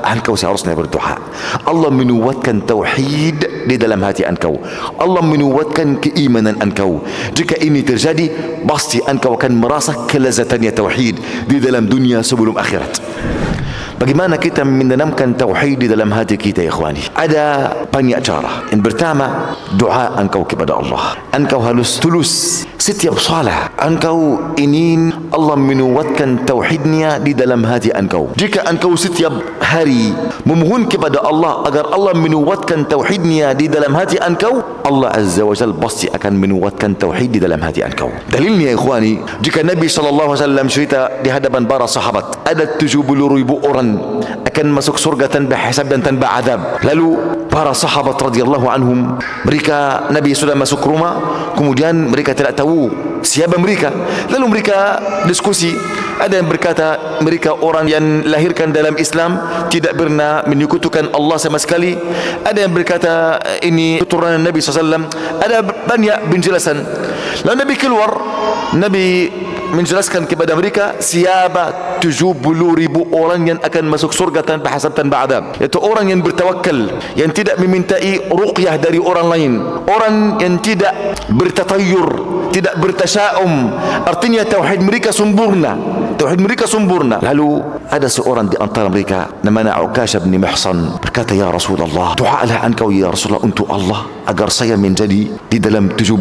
engkau seharusnya berdoa. Allah menuatkan tauhid di dalam hati engkau. Allah menuatkan keimanan engkau. Jika ini terjadi, pasti engkau akan merasa kelezatannya tauhid di dalam dunia sebelum akhirat. Bagaimana kita menanamkan tauhid di dalam hati kita, ya ikhwani? Ada banyak cara. Yang pertama, doa engkau kepada Allah. Engkau harus tulus setiap salat. Engkau ingin Allah menuatkan tauhidnya di dalam hati engkau. Jika engkau setiap hari memohon kepada Allah agar Allah menuatkan tauhidnya di dalam hati engkau, Allah Azza wa Jalla pasti akan menuatkan tauhid di dalam hati engkau. Dalilnya, ya ikhwani, jika Nabi SAW cerita di hadapan para sahabat, ada 70,000 orang akan masuk surga tanpa hisab dan tanpa adab. Lalu para sahabat radhiyallahu anhum, mereka, Nabi sudah masuk rumah, kemudian mereka tidak tahu siapa mereka. Lalu mereka diskusi. Ada yang berkata mereka orang yang lahirkan dalam Islam, tidak pernah menyekutukan Allah sama sekali. Ada yang berkata ini keturunan Nabi SAW. Ada banyak penjelasan. Lalu Nabi keluar, Nabi menjelaskan kepada mereka siapa 70,000 orang yang akan masuk surga tanpa hisab tanpa adab, yaitu orang yang bertawakal, yang tidak memintai ruqyah dari orang lain, orang yang tidak bertatayur, tidak bertasya'um. Artinya tauhid mereka sempurna, tauhid mereka sempurna. Lalu ada seorang di antara mereka namanya Ukasha bin Mihsan berkata, ya Rasulullah, doalah engkau ya Rasulullah untuk Allah agar saya menjadi di dalam 70,000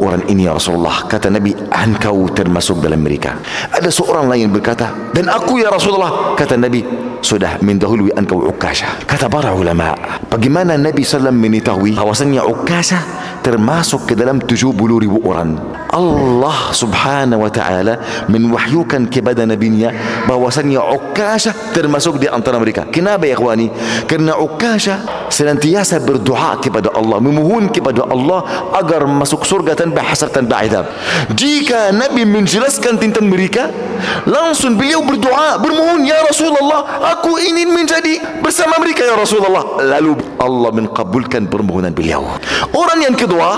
orang ini, ya Rasulullah. Kata Nabi, engkau termasuk dalam mereka. Ada seorang lain berkata, dan aku ya Rasulullah. Kata Nabi, sudah mendahului engkau Ukasha. Kata para ulama, bagaimana Nabi SAW mengetahui bahwasanya Ukasha termasuk ke dalam 70,000 orang? Allah subhanahu wa ta'ala menwahyukan kepada nabinya bahwasanya Ukasha termasuk di antara mereka. Kenapa ya ikhwani? Karena Ukasha senantiasa berdoa kepada Allah, memohon kepada Allah agar masuk surga tanpa hasad, tanpa adab. Jika Nabi menjelaskan tentang mereka, langsung beliau berdoa, bermohon, ya Rasulullah, aku ingin menjadi bersama mereka ya Rasulullah. Lalu Allah mengabulkan permohonan beliau. Orang yang kedua,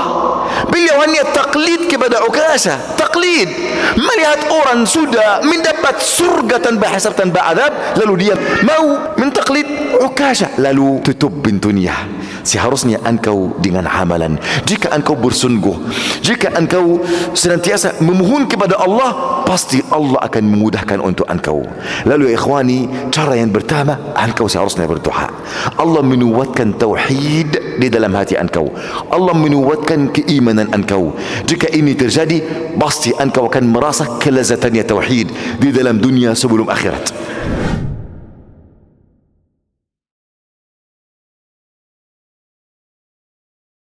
beliau hanya taklid kepada Ukasha, taklid, melihat orang sudah mendapat surga tanpa hisab tanpa adab, lalu dia mau mentaklid Ukasha, lalu tutup pintunya. Seharusnya engkau dengan amalan. Jika engkau bersungguh, jika engkau senantiasa memohon kepada Allah, pasti Allah akan memudahkan untuk engkau. Lalu ya ikhwani, cara yang pertama, engkau seharusnya berdoa. Allah menuatkan tauhid di dalam hati engkau. Allah menuatkan keimanan engkau. Jika ini terjadi, pasti engkau akan merasa kelezatannya tauhid di dalam dunia sebelum akhirat.